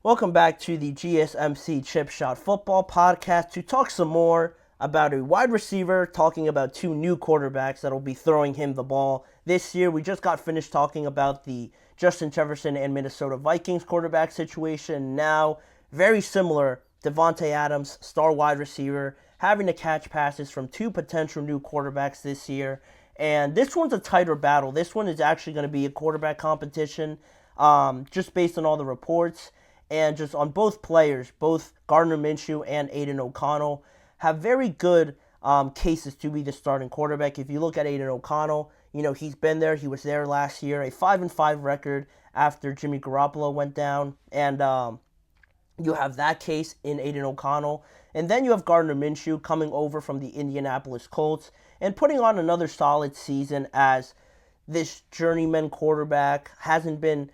Welcome back to the GSMC Chip Shot Football Podcast to talk some more about a wide receiver, talking about two new quarterbacks that will be throwing him the ball this year. We just got finished talking about the Justin Jefferson and Minnesota Vikings quarterback situation. Now, very similar, Davante Adams, star wide receiver, having to catch passes from two potential new quarterbacks this year. And this one's a tighter battle. This one is actually going to be a quarterback competition, just based on all the reports. And just on both players, both Gardner Minshew and Aiden O'Connell have very good cases to be the starting quarterback. If you look at Aiden O'Connell, he's been there. He was there last year, a 5-5 record after Jimmy Garoppolo went down. And you have that case in Aiden O'Connell. And then you have Gardner Minshew coming over from the Indianapolis Colts and putting on another solid season as this journeyman quarterback. Hasn't been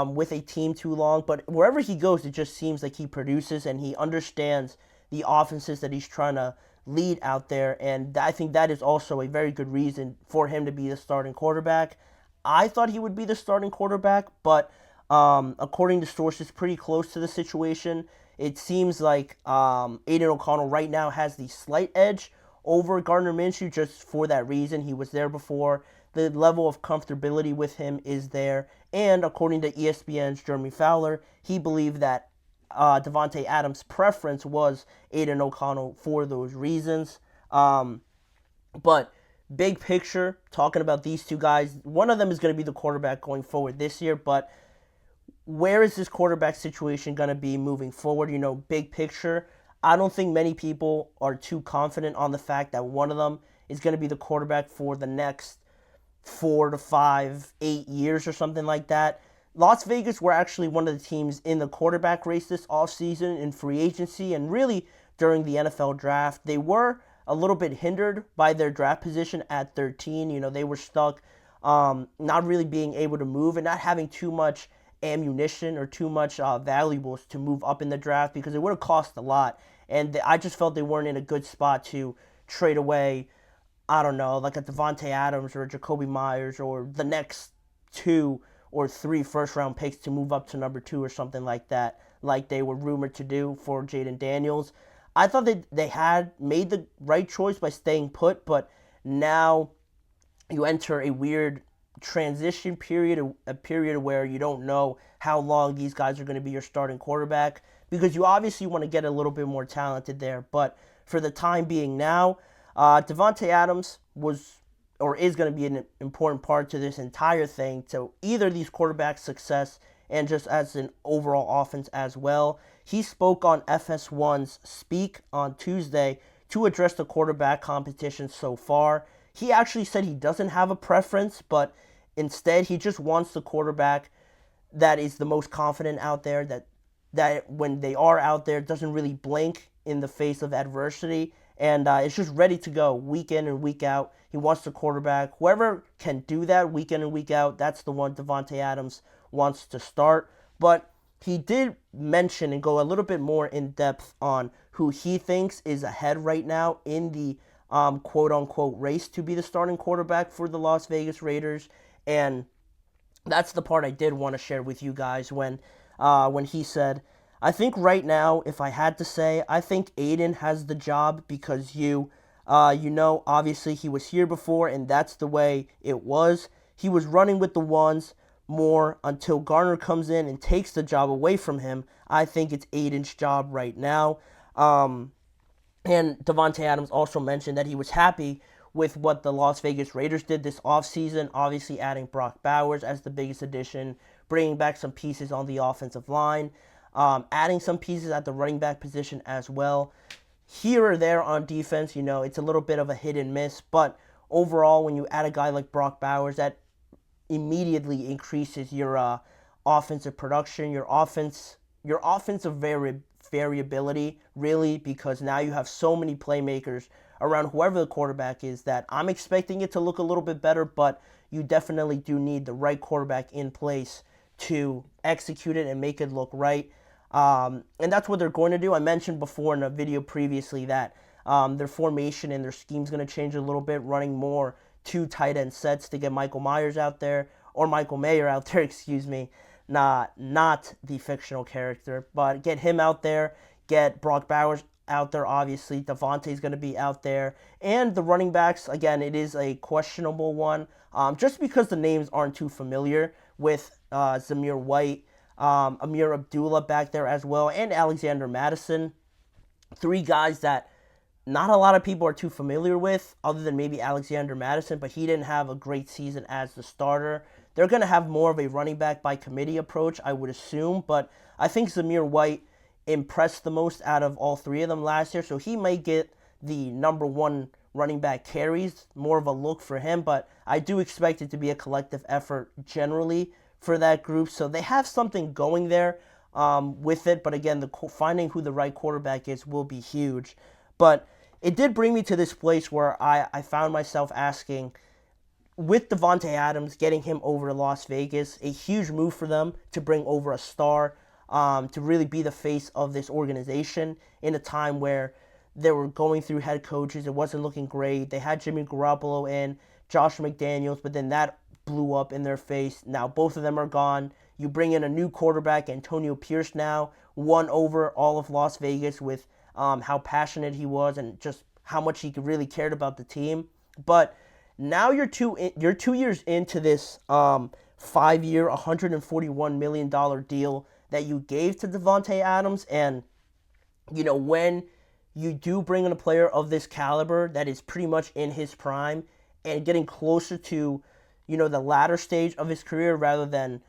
with a team too long, but wherever he goes, it just seems like he produces and he understands the offenses that he's trying to lead out there, and I think that is also a very good reason for him to be the starting quarterback. I thought he would be the starting quarterback, but according to sources pretty close to the situation, it seems like Aiden O'Connell right now has the slight edge over Gardner Minshew just for that reason. He was there before. The level of comfortability with him is there. And according to ESPN's Jeremy Fowler, he believed that Davante Adams' preference was Aiden O'Connell for those reasons. But big picture, talking about these two guys, one of them is going to be the quarterback going forward this year. But where is this quarterback situation going to be moving forward? Big picture, I don't think many people are too confident on the fact that one of them is going to be the quarterback for the next 4 to 5, 8 years or something like that. Las Vegas were actually one of the teams in the quarterback race this offseason in free agency and really during the NFL draft. They were a little bit hindered by their draft position at 13. They were stuck not really being able to move and not having too much ammunition or too much valuables to move up in the draft because it would have cost a lot. And I just felt they weren't in a good spot to trade away, I don't know, like a Davante Adams or a Jacoby Myers or the next 2 or 3 first-round picks to move up to number 2 or something like that, like they were rumored to do for Jaden Daniels. I thought they had made the right choice by staying put, but now you enter a weird transition period, a period where you don't know how long these guys are going to be your starting quarterback because you obviously want to get a little bit more talented there. But for the time being now, Davante Adams was or is going to be an important part to this entire thing, to either these quarterbacks' success and just as an overall offense as well. He spoke on FS1's Speak on Tuesday to address the quarterback competition so far. He actually said he doesn't have a preference, but instead he just wants the quarterback that is the most confident out there, that when they are out there doesn't really blink in the face of adversity, and it's just ready to go week in and week out. He wants the quarterback. Whoever can do that week in and week out, that's the one Davante Adams wants to start. But he did mention and go a little bit more in depth on who he thinks is ahead right now in the quote-unquote race to be the starting quarterback for the Las Vegas Raiders. And that's the part I did want to share with you guys when he said, I think right now, if I had to say, I think Aiden has the job because obviously he was here before and that's the way it was. He was running with the ones more until Garner comes in and takes the job away from him. I think it's Aiden's job right now. And Davante Adams also mentioned that he was happy with what the Las Vegas Raiders did this offseason, obviously adding Brock Bowers as the biggest addition, bringing back some pieces on the offensive line, adding some pieces at the running back position as well. Here or there on defense, it's a little bit of a hit and miss, but overall, when you add a guy like Brock Bowers, that immediately increases your offensive production, your offensive variability, really, because now you have so many playmakers around whoever the quarterback is that I'm expecting it to look a little bit better, but you definitely do need the right quarterback in place to execute it and make it look right. And that's what they're going to do. I mentioned before in a video previously that their formation and their scheme is going to change a little bit, running more 2 tight end sets to get Michael Mayer out there, excuse me. not the fictional character. But get him out there, get Brock Bowers out there, obviously. Davante's going to be out there. And the running backs, again, it is a questionable one, just because the names aren't too familiar with Zamir White, Amir Abdullah back there as well, and Alexander Madison. Three guys that not a lot of people are too familiar with, other than maybe Alexander Madison, but he didn't have a great season as the starter. They're going to have more of a running back by committee approach, I would assume, but I think Zamir White impressed the most out of all three of them last year, so he may get the number one running back carries, more of a look for him, but I do expect it to be a collective effort generally for that group, so they have something going there with it, but again, finding who the right quarterback is will be huge. But it did bring me to this place where I found myself asking, with Davante Adams, getting him over to Las Vegas, a huge move for them to bring over a star, to really be the face of this organization in a time where they were going through head coaches. It wasn't looking great. They had Jimmy Garoppolo and Josh McDaniels, but then that blew up in their face. Now both of them are gone. You bring in a new quarterback, Antonio Pierce, now won over all of Las Vegas with how passionate he was and just how much he really cared about the team. But now you're 2 years into this 5-year, $141 million deal that you gave to Davante Adams, and when you do bring in a player of this caliber that is pretty much in his prime and getting closer to the latter stage of his career rather than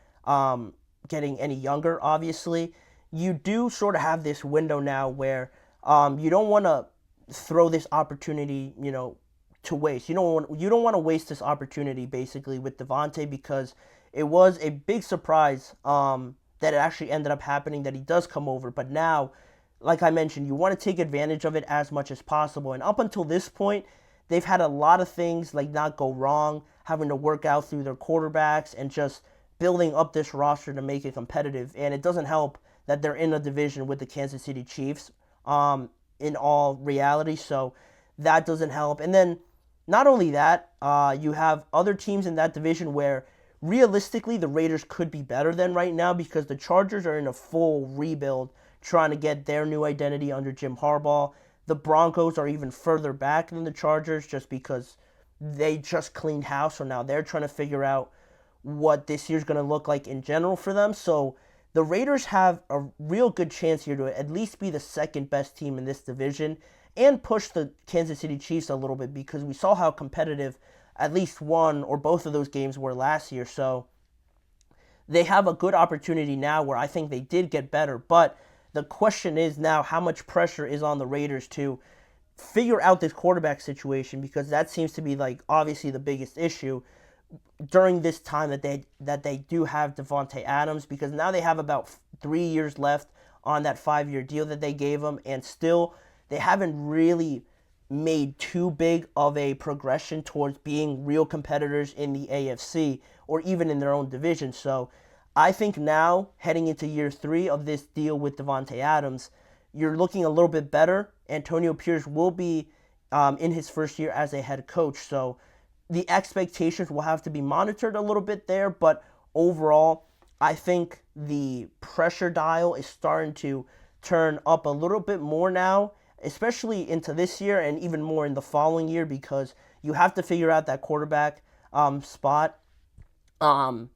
getting any younger, obviously, you do sort of have this window now where you don't want to throw this opportunity, to waste. You don't want to waste this opportunity basically with Davante, because it was a big surprise that it actually ended up happening, that he does come over. But now, like I mentioned, you want to take advantage of it as much as possible. And up until this point, they've had a lot of things like not go wrong, having to work out through their quarterbacks and just building up this roster to make it competitive. And it doesn't help that they're in a division with the Kansas City Chiefs in all reality. So that doesn't help. And then not only that, you have other teams in that division where realistically the Raiders could be better than right now, because the Chargers are in a full rebuild trying to get their new identity under Jim Harbaugh. The Broncos are even further back than the Chargers just because they just cleaned house, so now they're trying to figure out what this year's going to look like in general for them. So the Raiders have a real good chance here to at least be the second best team in this division and push the Kansas City Chiefs a little bit, because we saw how competitive at least one or both of those games were last year. So they have a good opportunity now where I think they did get better. But the question is now, how much pressure is on the Raiders to figure out this quarterback situation, because that seems to be obviously the biggest issue during this time that they do have Davante Adams, because now they have about 3 years left on that 5-year deal that they gave him, and still they haven't really made too big of a progression towards being real competitors in the AFC or even in their own division. So I think now, heading into year 3 of this deal with Davante Adams, you're looking a little bit better. Antonio Pierce will be in his first year as a head coach, so the expectations will have to be monitored a little bit there, but overall, I think the pressure dial is starting to turn up a little bit more now, especially into this year and even more in the following year, because you have to figure out that quarterback spot.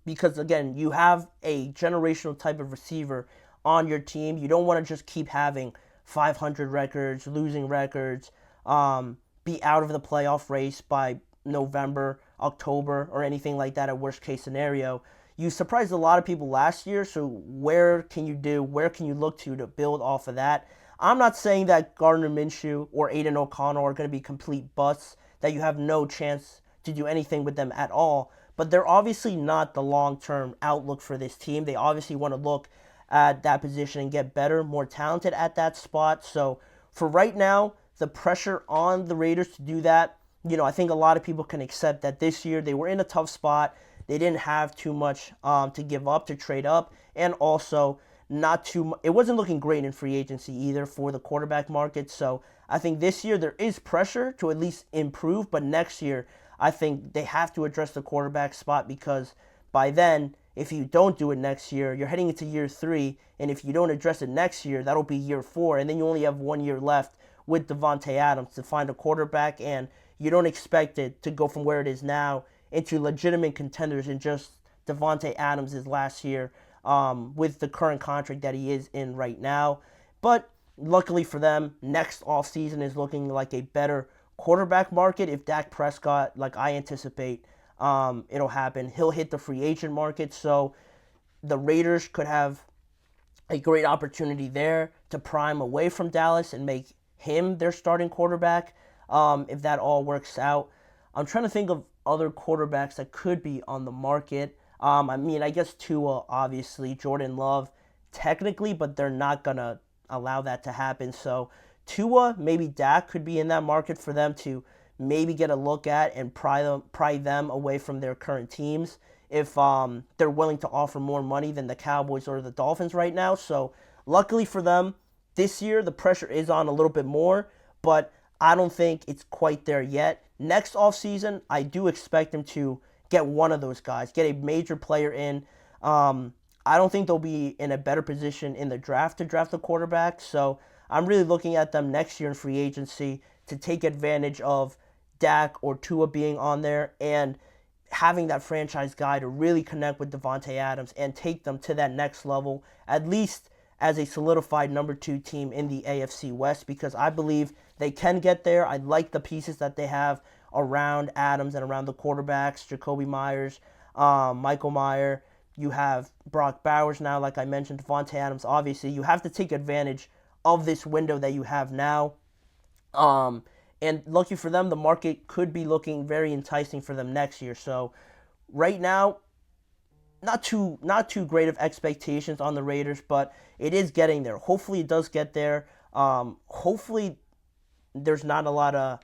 Because again, you have a generational type of receiver on your team. You don't want to just keep having 500 records, losing records, be out of the playoff race by November, October, or anything like that, a worst case scenario. You surprised a lot of people last year, so where can you look to build off of that? I'm not saying that Gardner Minshew or Aiden O'Connell are going to be complete busts, that you have no chance to do anything with them at all, but they're obviously not the long-term outlook for this team. They obviously want to look at that position and get better, more talented at that spot. So for right now, the pressure on the Raiders to do that, I think a lot of people can accept that this year they were in a tough spot. They didn't have too much to give up, to trade up, and also it wasn't looking great in free agency either for the quarterback market. So I think this year there is pressure to at least improve, but next year I think they have to address the quarterback spot, because by then if you don't do it next year, you're heading into year 3, and if you don't address it next year, that'll be year 4, and then you only have 1 year left with Davante Adams to find a quarterback, and you don't expect it to go from where it is now into legitimate contenders in just Davante Adams' last year with the current contract that he is in right now. But luckily for them, next offseason is looking like a better quarterback market. If Dak Prescott, like I anticipate, it'll happen, he'll hit the free agent market. So the Raiders could have a great opportunity there to prime away from Dallas and make him their starting quarterback if that all works out. I'm trying to think of other quarterbacks that could be on the market. I guess Tua, obviously, Jordan Love, technically, but they're not going to allow that to happen. So Tua, maybe Dak could be in that market for them to maybe get a look at and pry them away from their current teams if they're willing to offer more money than the Cowboys or the Dolphins right now. So luckily for them, this year the pressure is on a little bit more, but I don't think it's quite there yet. Next offseason, I do expect them to get one of those guys, get a major player in. I don't think they'll be in a better position in the draft to draft a quarterback. So I'm really looking at them next year in free agency to take advantage of Dak or Tua being on there and having that franchise guy to really connect with Davante Adams and take them to that next level, at least as a solidified number 2 team in the AFC West, because I believe they can get there. I like the pieces that they have around Adams and around the quarterbacks, Jacoby Myers, Michael Mayer. You have Brock Bowers now, like I mentioned, Davante Adams. Obviously, you have to take advantage of this window that you have now. And lucky for them, the market could be looking very enticing for them next year. So right now, not too great of expectations on the Raiders, but it is getting there. Hopefully it does get there. Hopefully there's not a lot of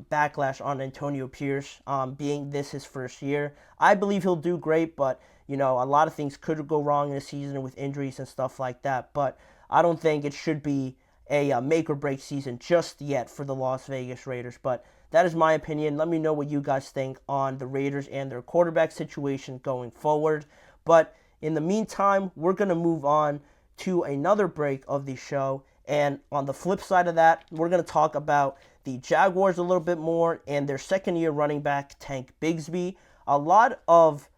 backlash on Antonio Pierce being this his first year. I believe he'll do great, but a lot of things could go wrong in the season with injuries and stuff like that. But I don't think it should be a make or break season just yet for the Las Vegas Raiders. But that is my opinion. Let me know what you guys think on the Raiders and their quarterback situation going forward. But in the meantime, we're going to move on to another break of the show. And on the flip side of that, we're going to talk about the Jaguars a little bit more and their second-year running back, Tank Bigsby. A lot of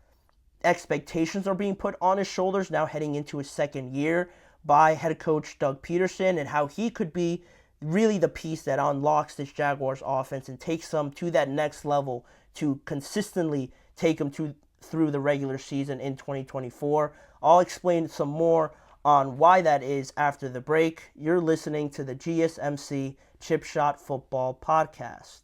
expectations are being put on his shoulders now heading into his second year by head coach Doug Peterson and how he could be really the piece that unlocks this Jaguars offense and takes them to that next level to consistently take them through the regular season in 2024. I'll explain some more on why that is after the break. You're listening to the GSMC Chip Shot Football Podcast.